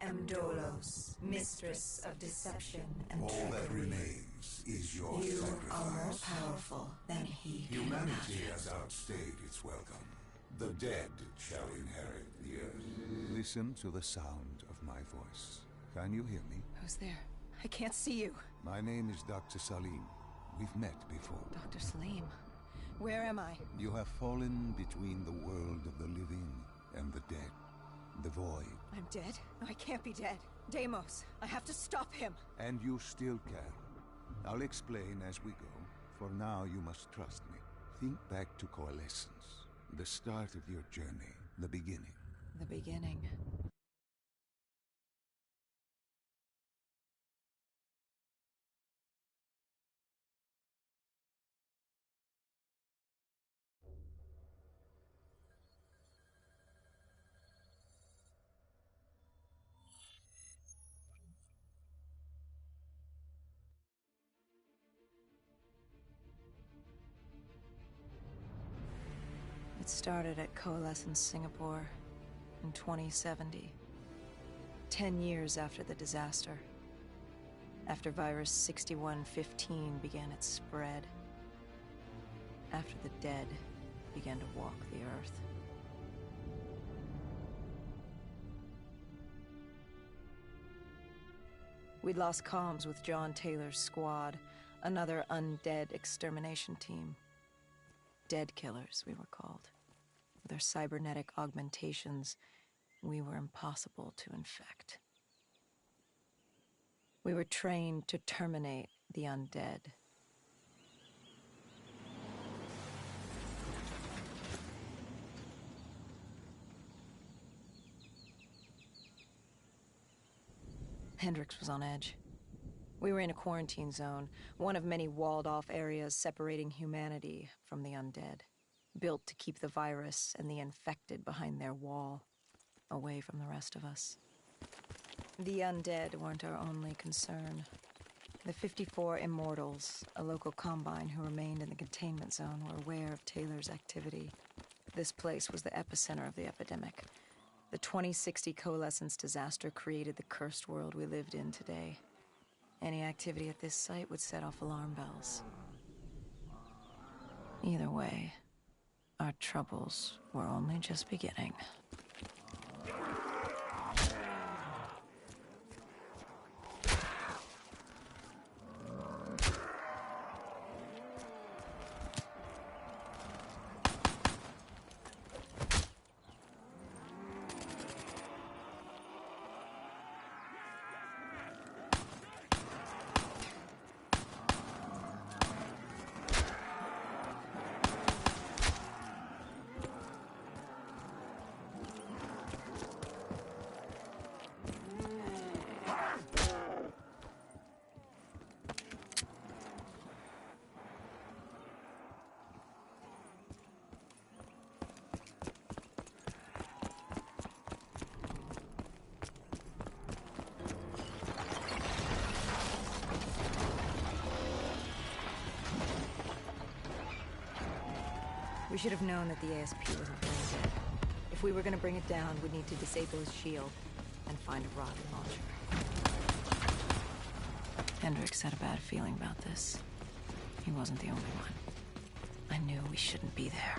am Dolos, mistress of deception and All trickery. that remains is your You sacrifice. are more powerful than he can Humanity imagine. has outstayed its welcome. The dead shall inherit the earth. Listen to the sound of my voice. Can you hear me? Who's there? I can't see you. My name is Dr. Salim. We've met before. Dr. Salim. Where am I? You have fallen between the world of the living and the dead. The void. I'm dead? No, I can't be dead. Deimos, I have to stop him. And you still can. I'll explain as we go. For now, you must trust me. Think back to Coalescence. The start of your journey. The beginning. The beginning. It started at Coalescence Singapore in 2070. 10 years after the disaster. After Virus 6115 began its spread. After the dead began to walk the earth. We'd lost comms with John Taylor's squad, another undead extermination team. Dead killers, we were called. With our cybernetic augmentations, we were impossible to infect. We were trained to terminate the undead. Hendricks was on edge. We were in a quarantine zone, one of many walled-off areas separating humanity from the undead, built to keep the virus and the infected behind their wall, away from the rest of us. The undead weren't our only concern. The 54 Immortals, a local combine who remained in the containment zone, were aware of Taylor's activity. This place was the epicenter of the epidemic. The 2060 Coalescence disaster created the cursed world we lived in today. Any activity at this site would set off alarm bells. Either way, our troubles were only just beginning. We should have known that the ASP wasn't brain dead. If we were going to bring it down, we'd need to disable his shield and find a rocket launcher. Hendricks had a bad feeling about this. He wasn't the only one. I knew we shouldn't be there.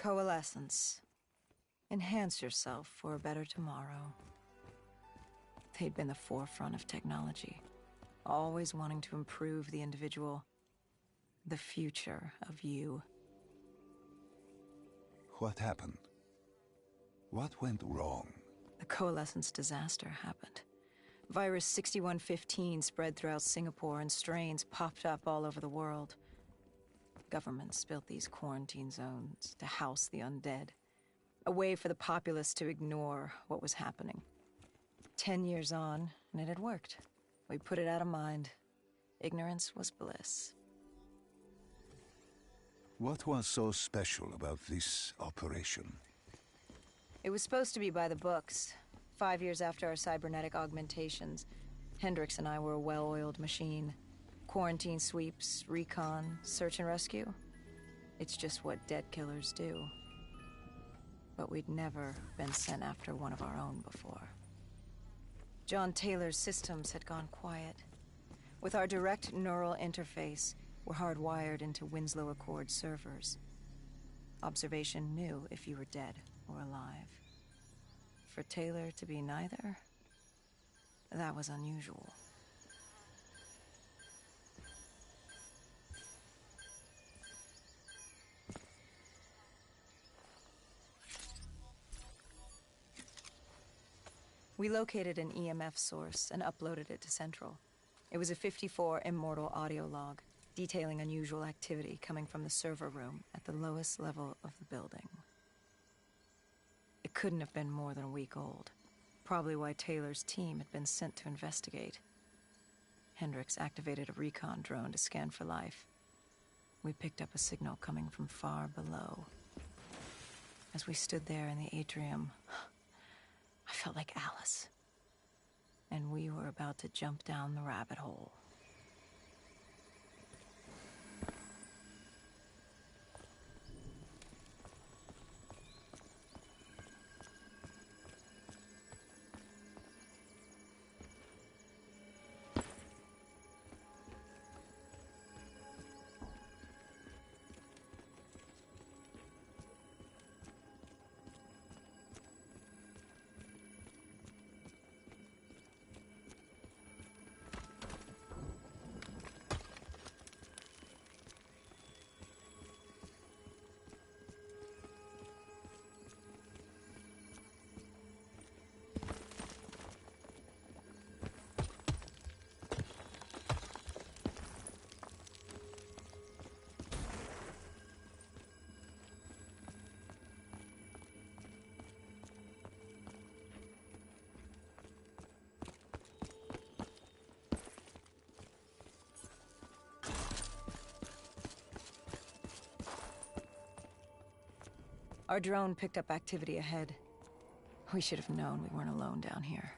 Coalescence. Enhance yourself for a better tomorrow. They'd been the forefront of technology, always wanting to improve the individual, the future of you. What happened? What went wrong? The Coalescence disaster happened. Virus 6115 spread throughout Singapore and strains popped up all over the world. Governments built these quarantine zones to house the undead, a way for the populace to ignore what was happening. 10 years on, and it had worked. We put it out of mind. Ignorance was bliss. What was so special about this operation? It was supposed to be by the books. 5 years after our cybernetic augmentations, Hendricks and I were a well-oiled machine. Quarantine sweeps, recon, search and rescue. It's just what dead killers do. But we'd never been sent after one of our own before. John Taylor's systems had gone quiet. With our direct neural interface, we're hardwired into Winslow Accord servers. Observation knew if you were dead or alive. For Taylor to be neither, that was unusual. We located an EMF source and uploaded it to Central. It was a 54 Immortal audio log, detailing unusual activity coming from the server room at the lowest level of the building. It couldn't have been more than a week old, probably why Taylor's team had been sent to investigate. Hendricks activated a recon drone to scan for life. We picked up a signal coming from far below. As we stood there in the atrium, I felt like Alice. And we were about to jump down the rabbit hole. Our drone picked up activity ahead. We should have known we weren't alone down here.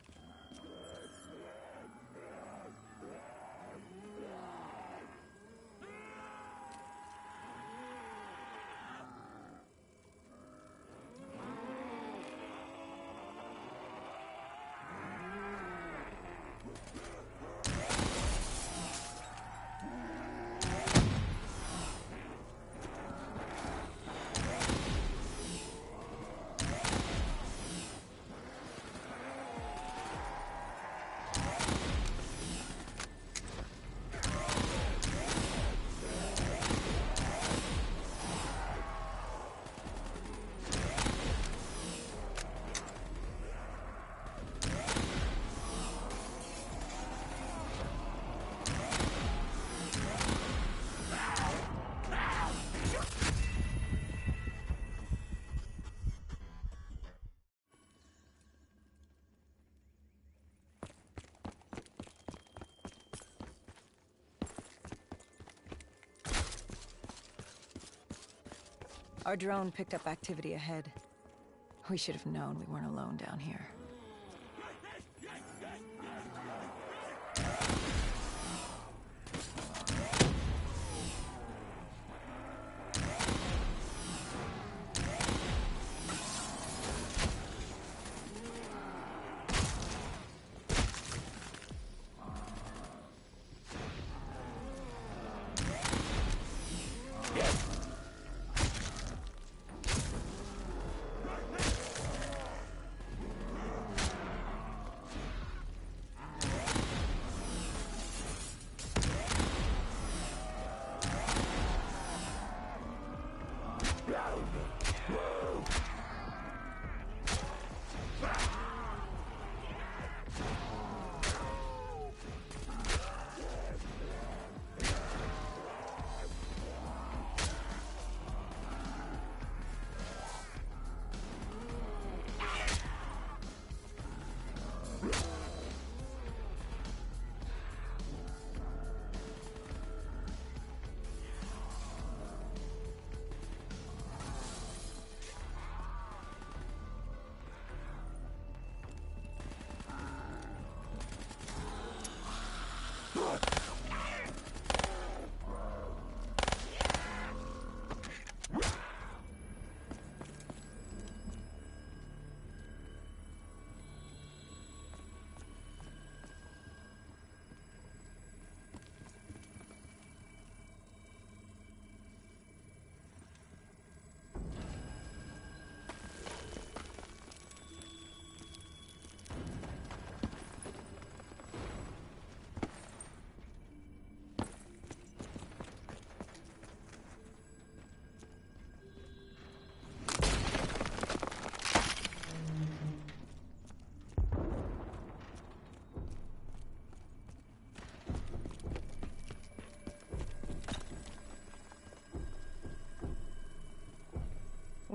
Our drone picked up activity ahead. We should have known we weren't alone down here.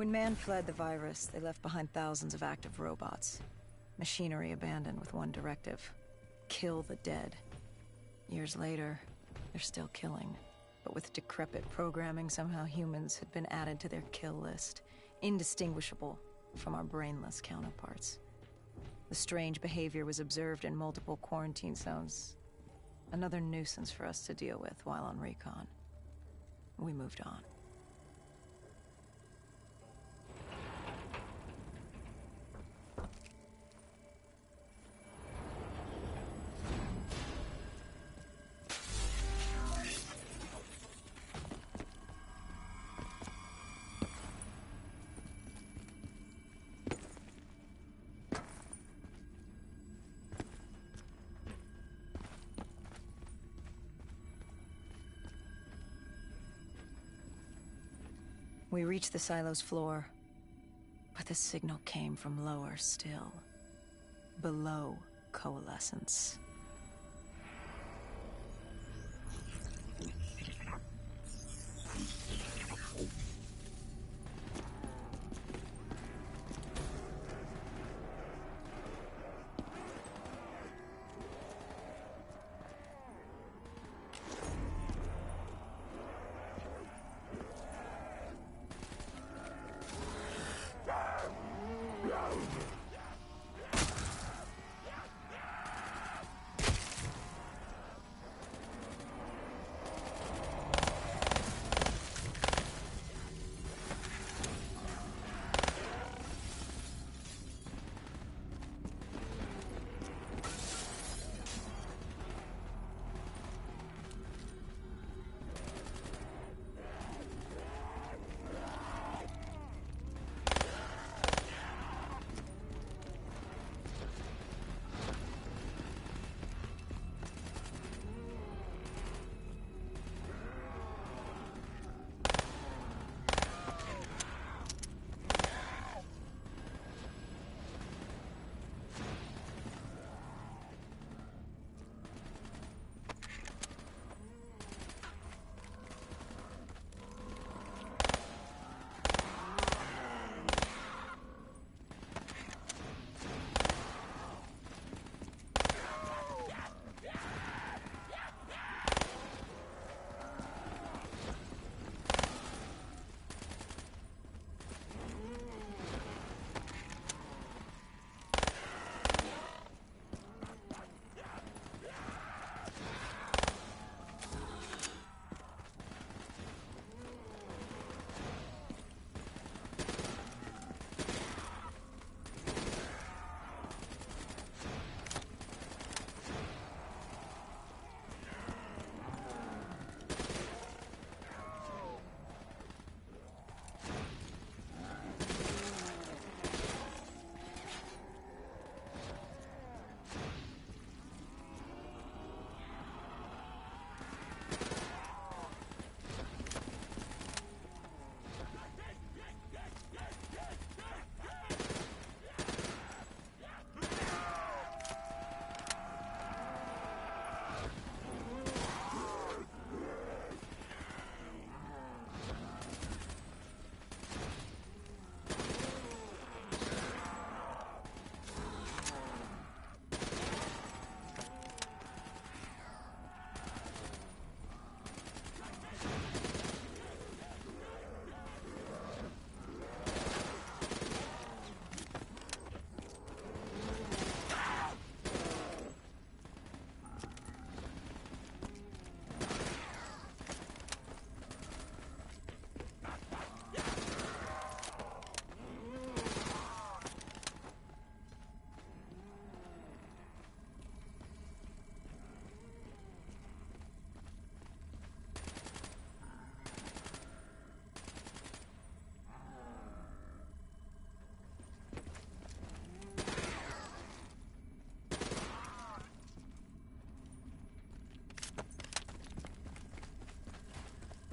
When man fled the virus, they left behind thousands of active robots. Machinery abandoned with one directive: kill the dead. Years later, they're still killing. But with decrepit programming, somehow humans had been added to their kill list, indistinguishable from our brainless counterparts. The strange behavior was observed in multiple quarantine zones. Another nuisance for us to deal with while on recon. We moved on. We reached the silo's floor, but the signal came from lower still, below Coalescence.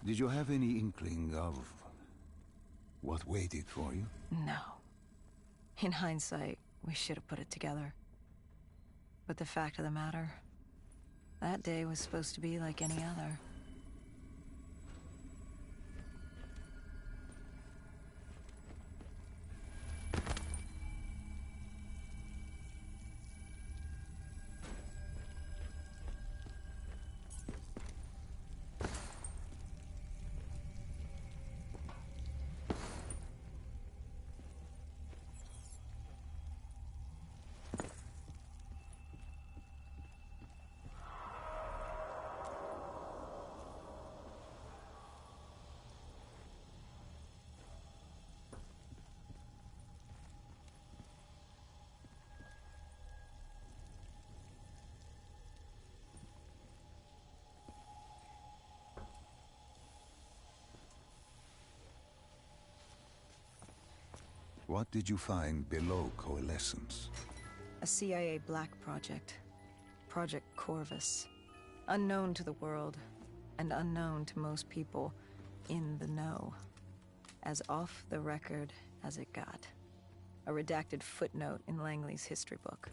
Did you have any inkling of what waited for you? No. In hindsight, we should have put it together. But the fact of the matter, that day was supposed to be like any other. What did you find below Coalescence? A CIA black project. Project Corvus. Unknown to the world, and unknown to most people in the know. As off the record as it got. A redacted footnote in Langley's history book.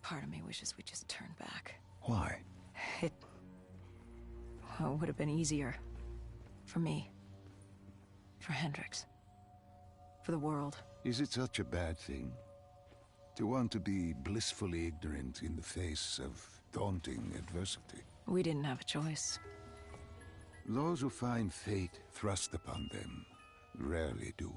Part of me wishes we just turned back. Why? It would have been easier. For me. For Hendricks. For the world. Is it such a bad thing? To want to be blissfully ignorant in the face of daunting adversity? We didn't have a choice. Those who find fate thrust upon them rarely do.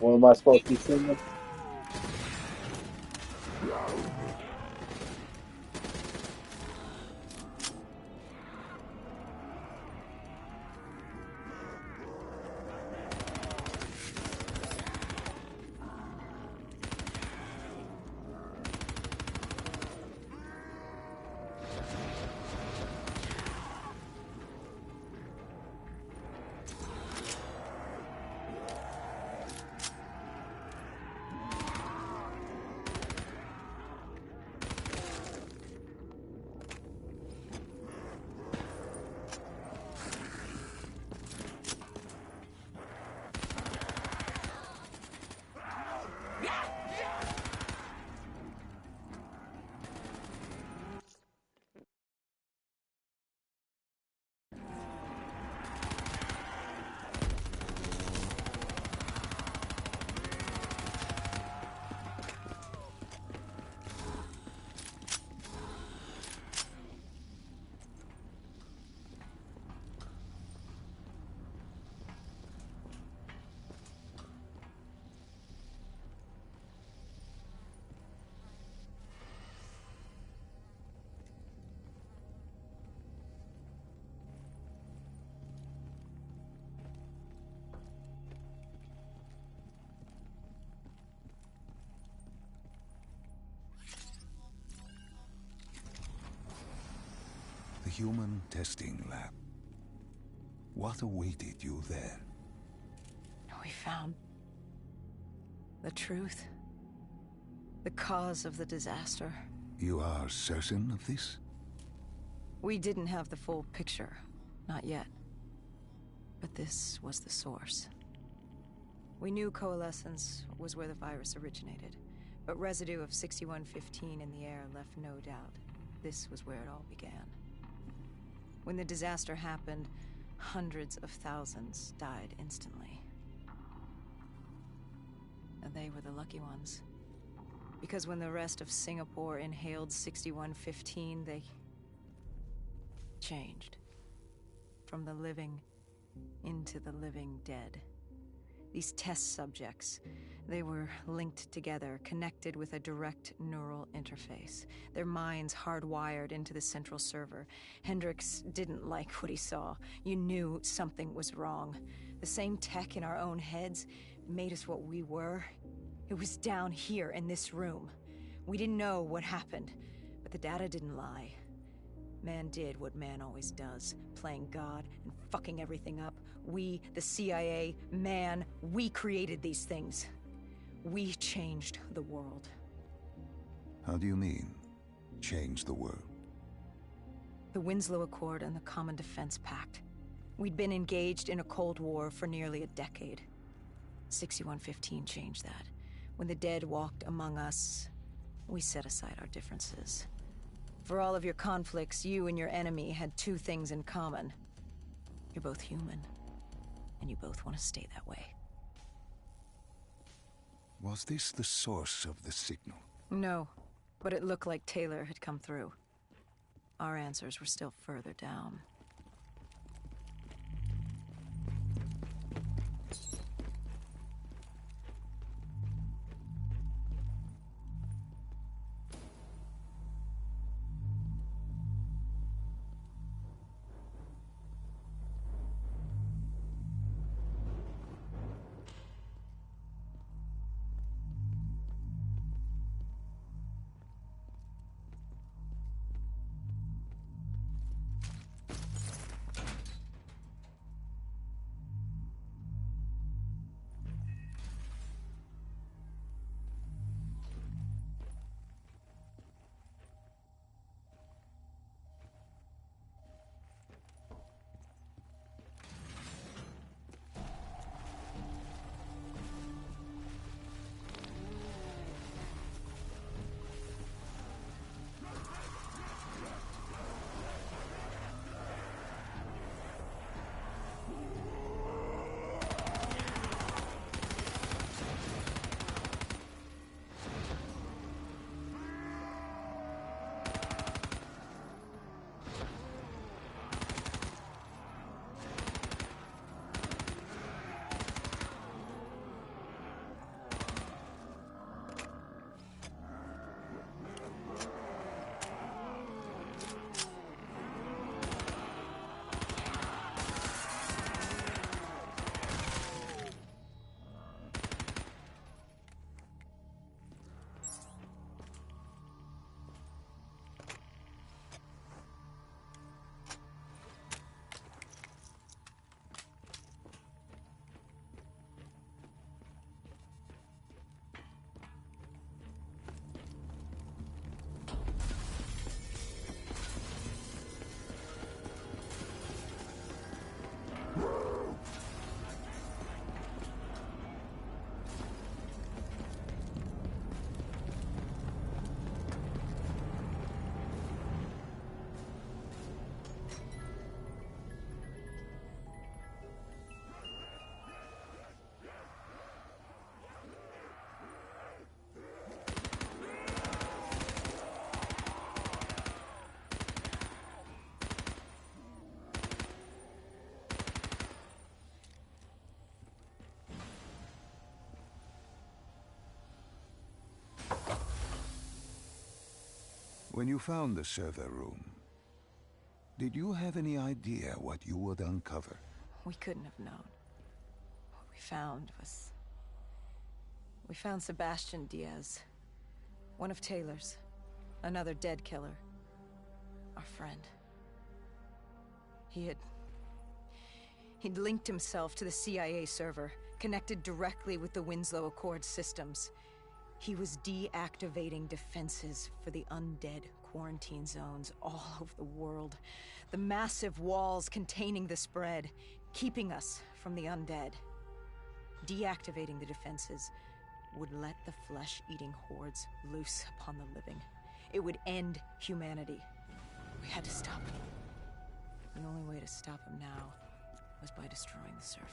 What am I supposed to be singing? The human testing lab. What awaited you there? We found the truth. The cause of the disaster. You are certain of this? We didn't have the full picture. Not yet. But this was the source. We knew Coalescence was where the virus originated, but residue of 6115 in the air left no doubt. This was where it all began. When the disaster happened, hundreds of thousands died instantly. And they were the lucky ones. Because when the rest of Singapore inhaled 6115, they changed. From the living into the living dead. These test subjects, they were linked together, connected with a direct neural interface. Their minds hardwired into the central server. Hendricks didn't like what he saw. You knew something was wrong. The same tech in our own heads made us what we were. It was down here in this room. We didn't know what happened, but the data didn't lie. Man did what man always does, playing God and fucking everything up. We, the CIA, man, we created these things. We changed the world. How do you mean, change the world? The Winslow Accord and the Common Defense Pact. We'd been engaged in a Cold War for nearly a decade. 6115 changed that. When the dead walked among us, we set aside our differences. For all of your conflicts, you and your enemy had two things in common. You're both human, and you both want to stay that way. Was this the source of the signal? No, but it looked like Taylor had come through. Our answers were still further down. When you found the server room, did you have any idea what you would uncover? We couldn't have known. What we found was... We found Sebastian Diaz. One of Taylor's. Another dead killer. Our friend. He'd linked himself to the CIA server, connected directly with the Winslow Accord systems. He was deactivating defenses for the undead quarantine zones all over the world. The massive walls containing the spread, keeping us from the undead. Deactivating the defenses would let the flesh-eating hordes loose upon the living. It would end humanity. We had to stop him. The only way to stop him now was by destroying the server.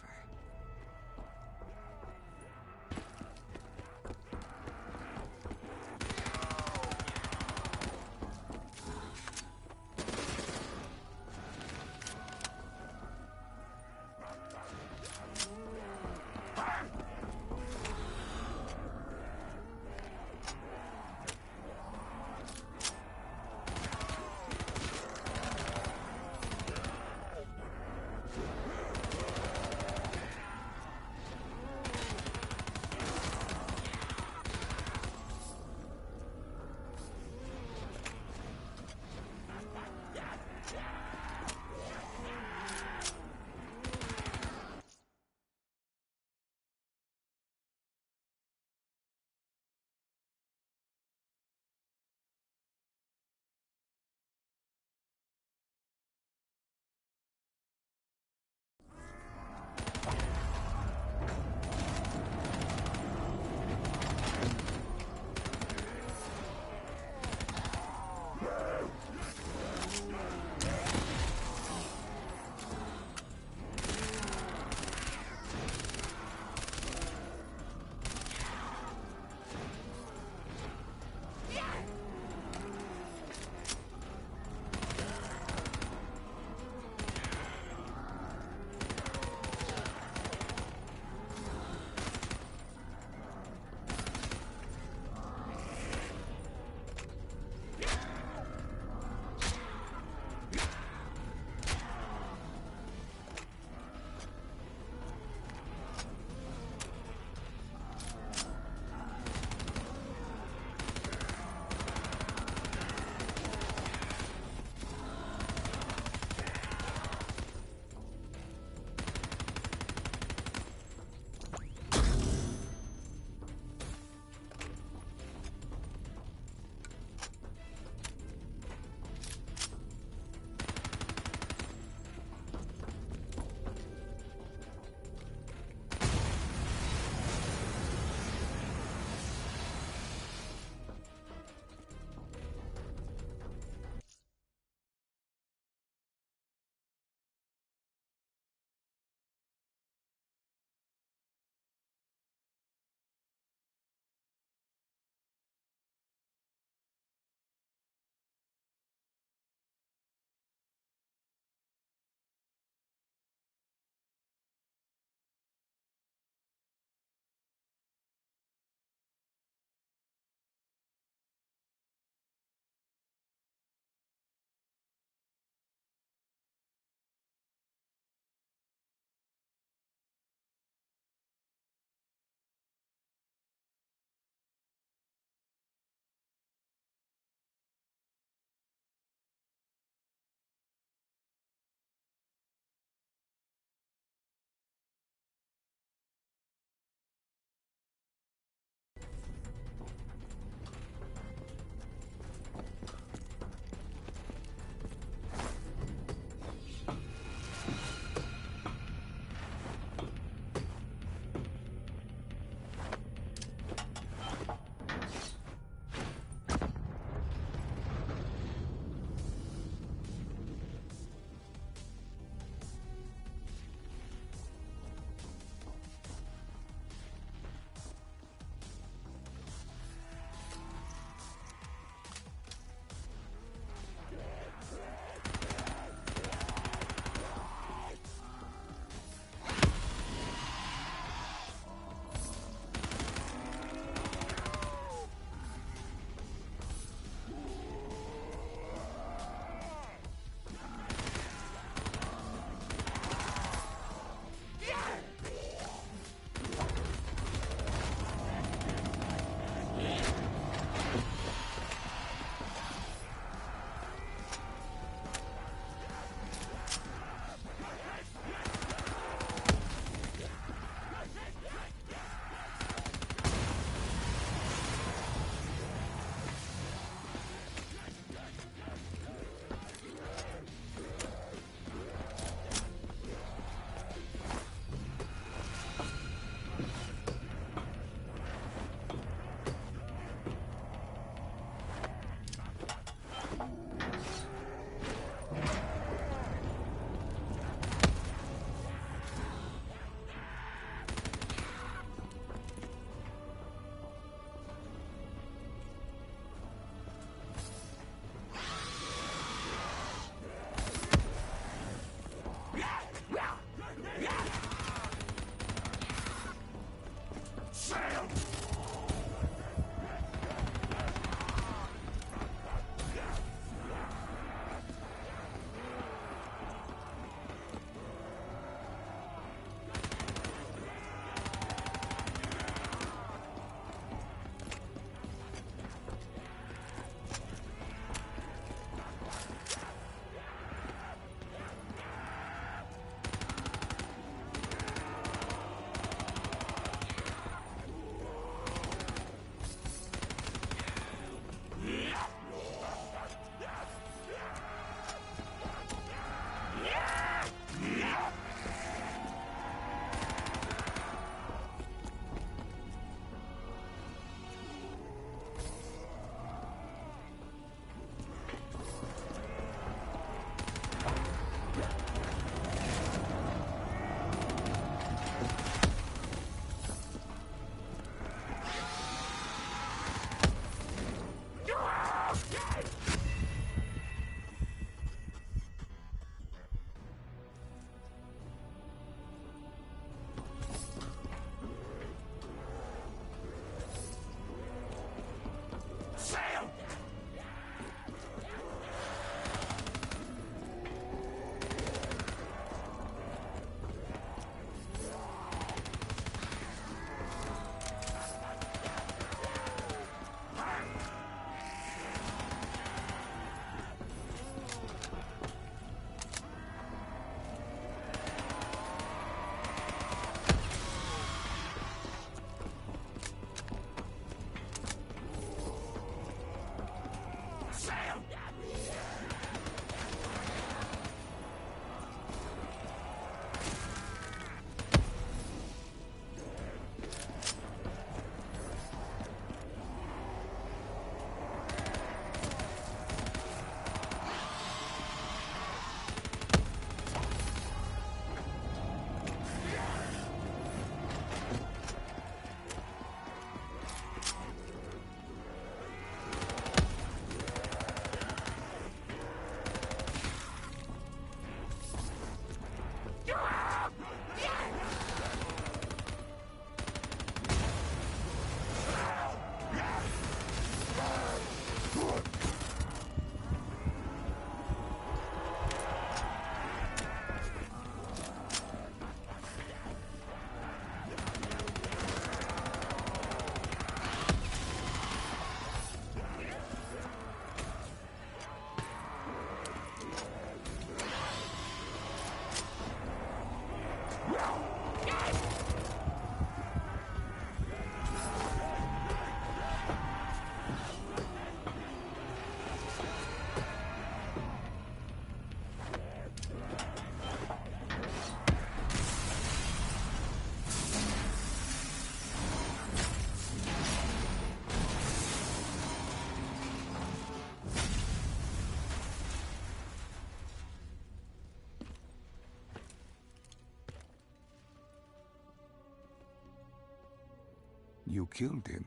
You killed him.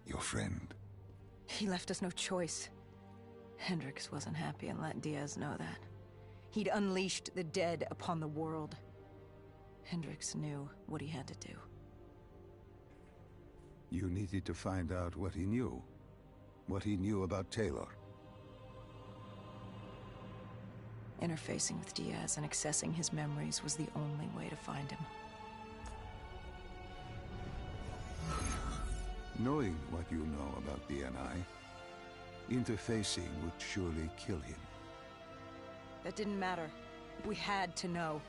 Your friend. He left us no choice. Hendricks wasn't happy and let Diaz know that. He'd unleashed the dead upon the world. Hendricks knew what he had to do. You needed to find out what he knew. What he knew about Taylor. Interfacing with Diaz and accessing his memories was the only way to find him. Knowing what you know about the NI, interfacing would surely kill him. That didn't matter. We had to know.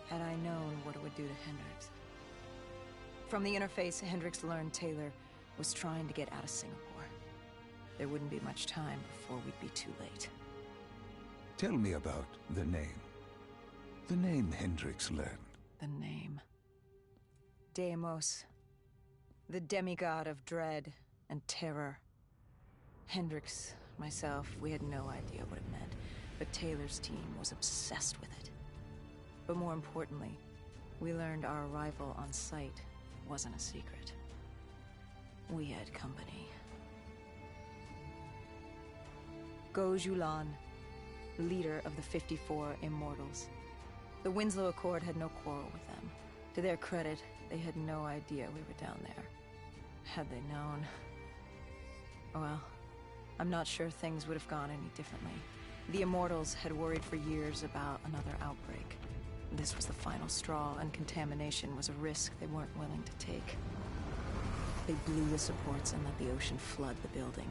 Had I known what it would do to Hendricks. From the interface, Hendricks learned Taylor was trying to get out of Singapore. There wouldn't be much time before we'd be too late. Tell me about the name. The name Hendricks learned. The name. Deimos. The demigod of dread and terror. Hendricks, myself, we had no idea what it meant, but Taylor's team was obsessed with it. But more importantly, we learned our arrival on site wasn't a secret. We had company. Go Julan, leader of the 54 Immortals. The Winslow Accord had no quarrel with them. To their credit, they had no idea we were down there. Had they known... well, I'm not sure things would have gone any differently. The Immortals had worried for years about another outbreak. This was the final straw, and contamination was a risk they weren't willing to take. They blew the supports and let the ocean flood the building.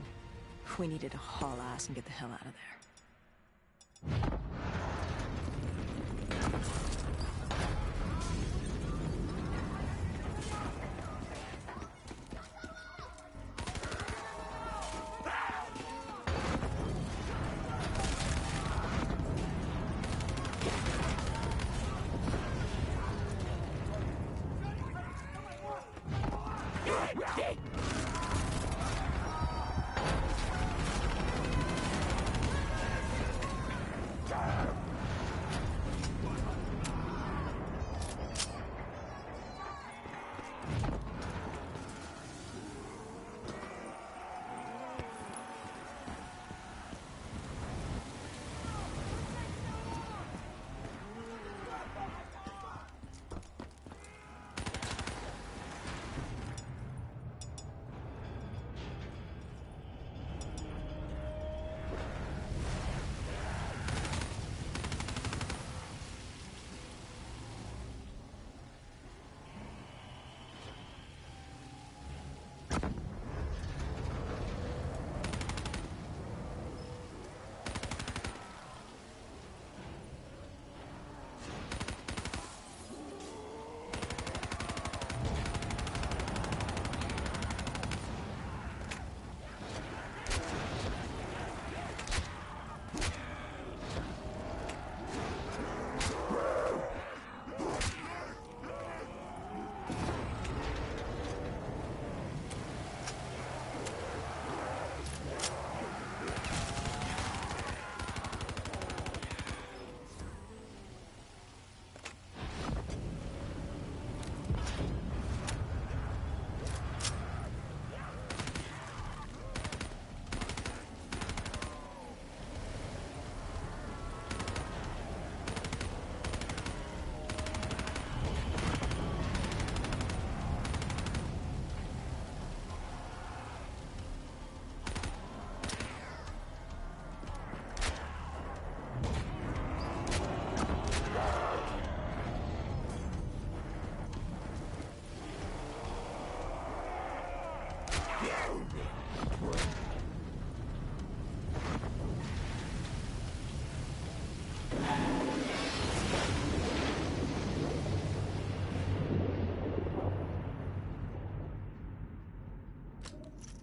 We needed to haul ass and get the hell out of there.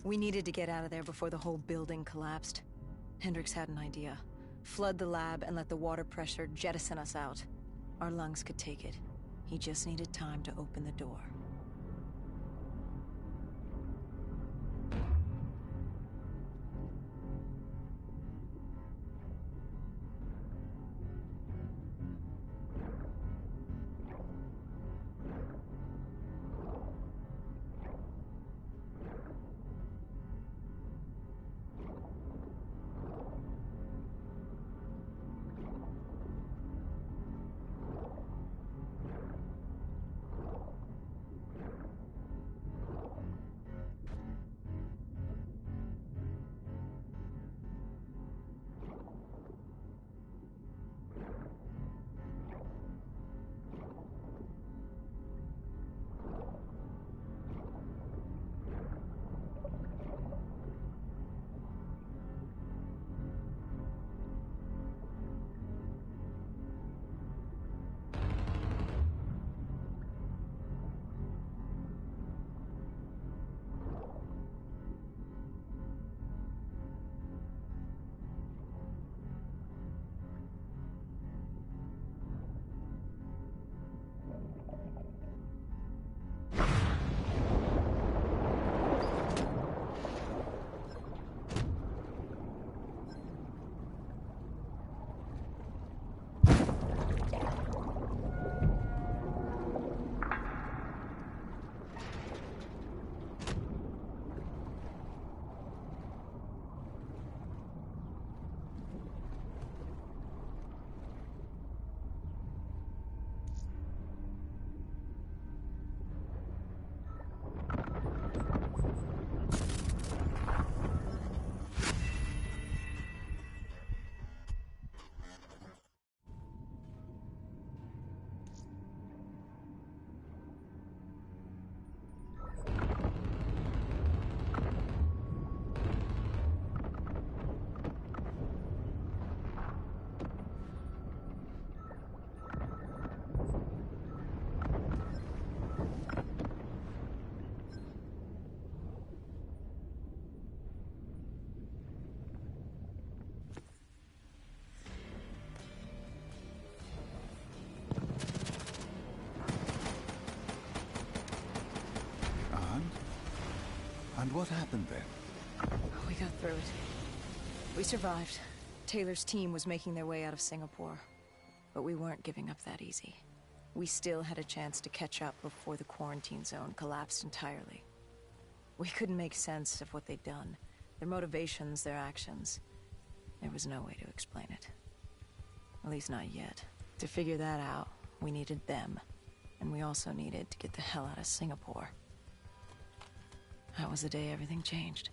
We needed to get out of there before the whole building collapsed. Hendricks had an idea. Flood the lab and let the water pressure jettison us out. Our lungs could take it. He just needed time to open the door. And what happened then? We got through it. We survived. Taylor's team was making their way out of Singapore. But we weren't giving up that easy. We still had a chance to catch up before the quarantine zone collapsed entirely. We couldn't make sense of what they'd done. Their motivations, their actions. There was no way to explain it. At least not yet. To figure that out, we needed them. And we also needed to get the hell out of Singapore. That was the day everything changed.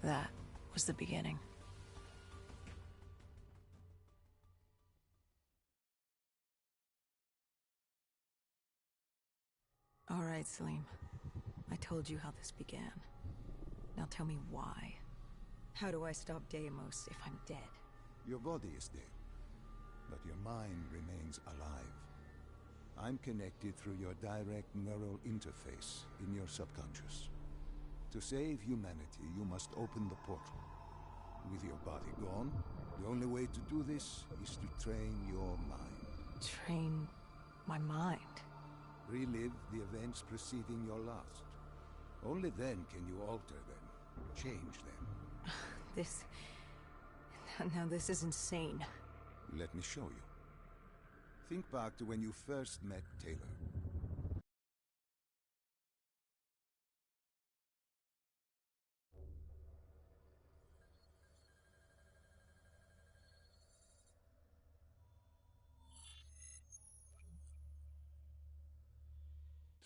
That was the beginning. All right, Salim. I told you how this began. Now tell me why. How do I stop Deimos if I'm dead? Your body is dead, but your mind remains alive. I'm connected through your direct neural interface in your subconscious. To save humanity, you must open the portal. With your body gone, the only way to do this is to train your mind. Train my mind? Relive the events preceding your last. Only then can you alter them, change them. This... Now this is insane. Let me show you. Think back to when you first met Taylor.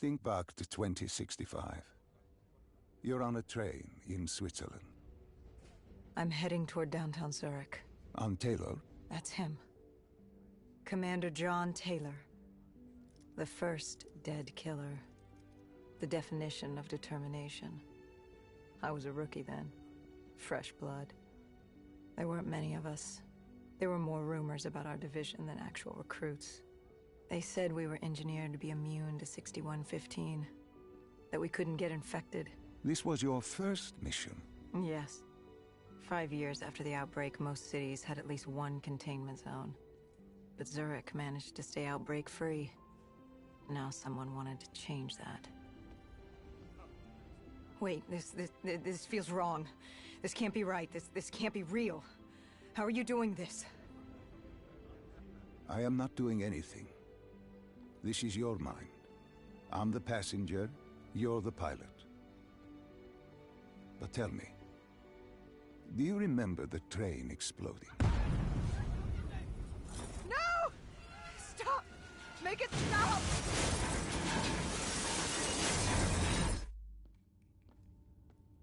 Think back to 2065. You're on a train in Switzerland. I'm heading toward downtown Zurich. On Taylor? That's him. Commander John Taylor. The first dead killer. The definition of determination. I was a rookie then. Fresh blood. There weren't many of us. There were more rumors about our division than actual recruits. They said we were engineered to be immune to 6115. That we couldn't get infected. This was your first mission? Yes. 5 years after the outbreak, most cities had at least one containment zone. But Zurich managed to stay outbreak-free. Now someone wanted to change that. Wait, this feels wrong. This can't be right. This can't be real. How are you doing this? I am not doing anything. This is your mind. I'm the passenger, you're the pilot. But tell me, do you remember the train exploding? No! Stop! Make it stop!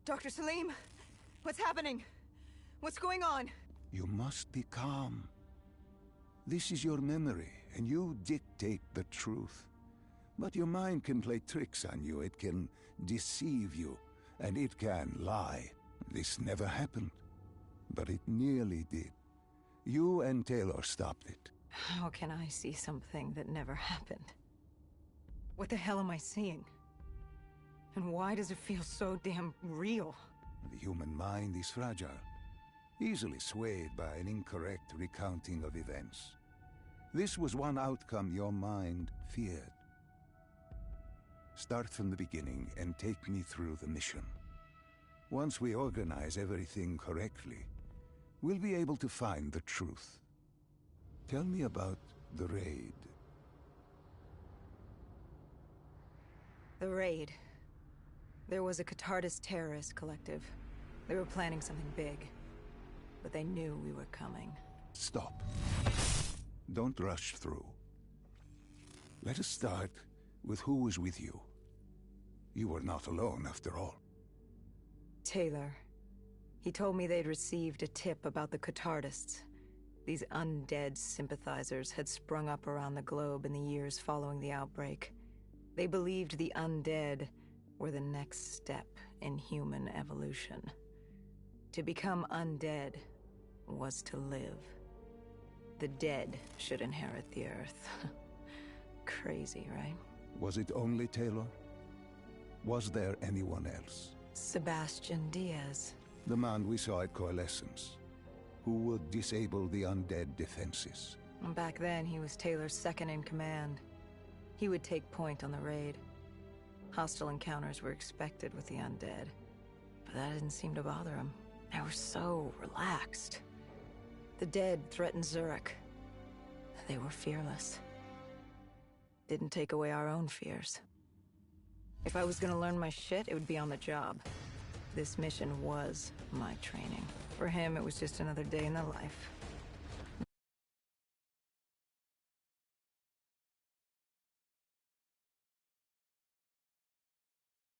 Dr. Salim, what's happening? What's going on? You must be calm. This is your memory, and you dictate the truth. But your mind can play tricks on you. It can deceive you, and it can lie. This never happened, but it nearly did. You and Taylor stopped it. How can I see something that never happened? What the hell am I seeing? And why does it feel so damn real? The human mind is fragile, easily swayed by an incorrect recounting of events. This was one outcome your mind feared. Start from the beginning and take me through the mission. Once we organize everything correctly, we'll be able to find the truth. Tell me about the raid. The raid. There was a Catardist terrorist collective. They were planning something big, but they knew we were coming. Stop. Don't rush through. Let us start with who was with you. You were not alone, after all. Taylor. He told me they'd received a tip about the Catardists. These undead sympathizers had sprung up around the globe in the years following the outbreak. They believed the undead were the next step in human evolution. To become undead was to live. The dead should inherit the Earth. Crazy, right? Was it only Taylor? Was there anyone else? Sebastian Diaz. The man we saw at Coalescence, who would disable the undead defenses. Back then, he was Taylor's second in command. He would take point on the raid. Hostile encounters were expected with the undead, but that didn't seem to bother them. They were so relaxed. The dead threatened Zurich. They were fearless. Didn't take away our own fears. If I was gonna learn my shit, it would be on the job. This mission was my training. For him, it was just another day in the life.